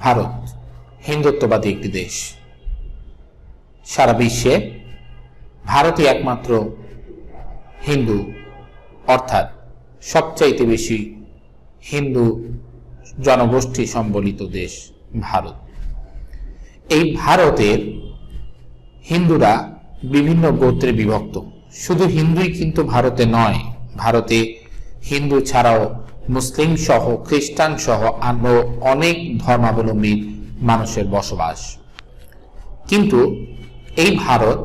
ভারত হিন্দুত্ববাদী একটি দেশ। সারা বিশ্বে ভারতই একমাত্র হিন্দু অর্থাৎ সবচাইতে বেশি হিন্দু জনগোষ্ঠী সম্বলিত দেশ ভারত। এই ভারতের হিন্দুরা বিভিন্ন গোত্রে বিভক্ত। শুধু হিন্দুই কিন্তু ভারতে নয়, ভারতে হিন্দু ছাড়াও মুসলিম সহ খ্রিস্টান সহ আরো অনেক ধর্মাবলম্বী মানুষের বসবাস। কিন্তু এই ভারত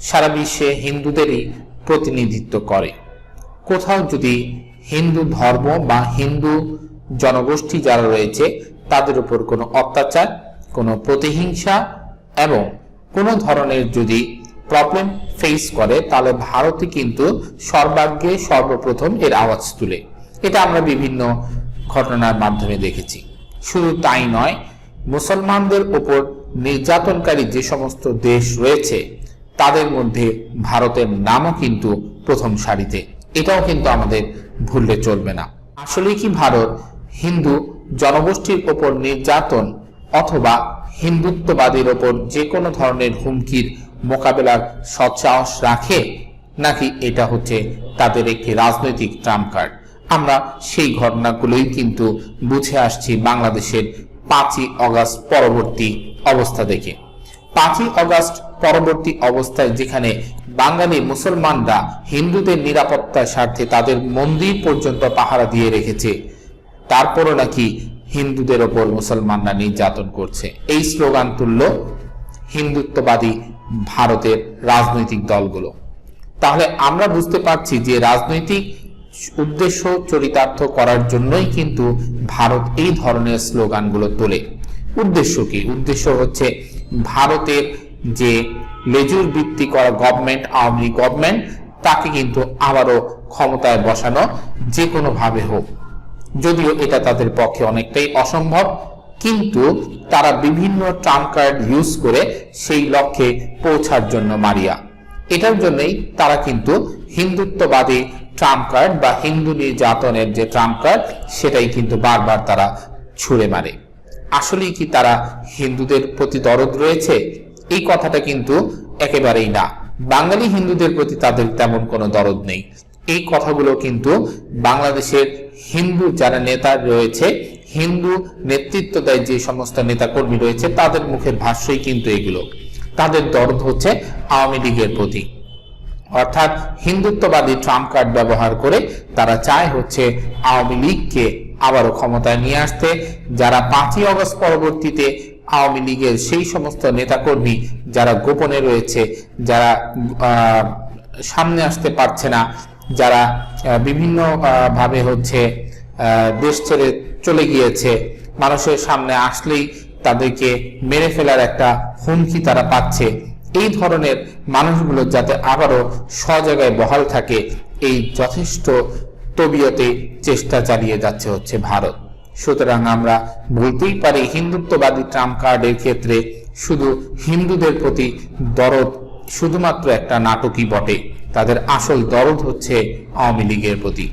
সারা বিশ্বে হিন্দুদেরই প্রতিনিধিত্ব করে। কোথাও যদি হিন্দু ধর্ম বা হিন্দু জনগোষ্ঠী যারা রয়েছে তাদের উপর কোনো অত্যাচার, কোনো প্রতিহিংসা এবং কোনো ধরনের যদি প্রবলেম ফেস করে, তাহলে ভারতে কিন্তু সর্বাগ্রে সর্বপ্রথম এর আওয়াজ তুলে। এটা আমরা বিভিন্ন ঘটনার মাধ্যমে দেখেছি। শুধু তাই নয়, মুসলমানদের উপর নির্যাতনকারী যে সমস্ত দেশ রয়েছে তাদের মধ্যে ভারতের নামও কিন্তু প্রথম সারিতে। এটাও কিন্তু আমাদের ভুললে চলবে না। আসলে কি ভারত হিন্দু জনগোষ্ঠীর উপর নির্যাতন অথবা হিন্দুত্ববাদীর ওপর যে কোনো ধরনের হুমকির মোকাবেলার সৎসাহস রাখে, নাকি এটা হচ্ছে তাদের একটি রাজনৈতিক ট্রাম্প কার্ড? আমরা সেই ঘটনাগুলোই কিন্তু বুঝে আসছি বাংলাদেশের 5ই অগাস্ট পরবর্তী অবস্থা দেখে। 5ই অগাস্ট পরবর্তী অবস্থায় যেখানে বাঙালি মুসলমানরা হিন্দুদের নিরাপত্তার স্বার্থে তাদের মন্দির পর্যন্ত পাহারা দিয়ে রেখেছে, তারপরও নাকি হিন্দুদের ওপর মুসলমানরা নির্যাতন করছে। এই স্লোগান তুলল হিন্দুত্ববাদী ভারতের রাজনৈতিক দলগুলো। তাহলে আমরা বুঝতে পারছি যে রাজনৈতিক উদ্দেশ্য চরিতার্থ করার জন্যই কিন্তু ভারত এই ধরনের স্লোগানগুলো তোলে। উদ্দেশ্য কি? উদ্দেশ্য হচ্ছে ভারতের যে লেজুর ভিত্তি করা গভর্নমেন্ট, আওয়ামী লীগ গভর্নমেন্ট, তাকে কিন্তু আবারও ক্ষমতায় বসানো যে কোনো ভাবে হোক। যদিও এটা তাদের পক্ষে অনেকটাই অসম্ভব, কিন্তু তারা বিভিন্ন ট্রাম্প কার্ড ইউজ করে সেই লক্ষ্যে পৌঁছার জন্য মারিয়া। এটার জন্যই তারা কিন্তু হিন্দুত্ববাদী ট্রাম্প কার্ড বা হিন্দু নির্যাতনের যে ট্রাম্প কার্ড সেটাই কিন্তু বারবার তারা ছুঁড়ে মারে। আসলেই কি তারা হিন্দুদের প্রতি দরদ রয়েছে? এই কথাটা কিন্তু একেবারেই না। বাঙালি হিন্দুদের প্রতি তাদের তেমন কোনো দরদ নেই। এই কথাগুলো কিন্তু বাংলাদেশের হিন্দু যারা নেতা রয়েছে, হিন্দু নেতৃত্ব দেয় যে সমস্ত নেতা কর্মী রয়েছে, তাদের মুখের ভাষ্যই কিন্তু এগুলো। তাদের দরদ হচ্ছে আওয়ামী লীগের প্রতি, অর্থাৎ হিন্দুত্ববাদী ট্রাম্প কার্ড ব্যবহার করে তারা চায় হচ্ছে আওয়ামী লীগকে আবারও ক্ষমতায় নিয়ে আসতে। যারা 5ই অগস্ট পরবর্তীতে আওয়ামী লীগের সেই সমস্ত নেতাকর্মী যারা গোপনে রয়েছে, যারা সামনে আসতে পারছে না, যারা বিভিন্ন ভাবে হচ্ছে দেশ ছেড়ে চলে গিয়েছে, মানুষের সামনে আসলেই তাদেরকে মেরে ফেলার একটা হুমকি তারা পাচ্ছে, এই ধরনের মানুষগুলো যাতে আবারও স্বজায়গায় বহাল থাকে, এই যথেষ্ট তবিয়তে চেষ্টা চালিয়ে যাচ্ছে হচ্ছে ভারত। সুতরাং আমরা বলতেই পারি হিন্দুত্ববাদী ট্রাম্প কার্ডের ক্ষেত্রে শুধু হিন্দুদের প্রতি দরদ শুধুমাত্র একটা নাটকই বটে, তাদের আসল দরদ হচ্ছে আওয়ামী লীগের প্রতি।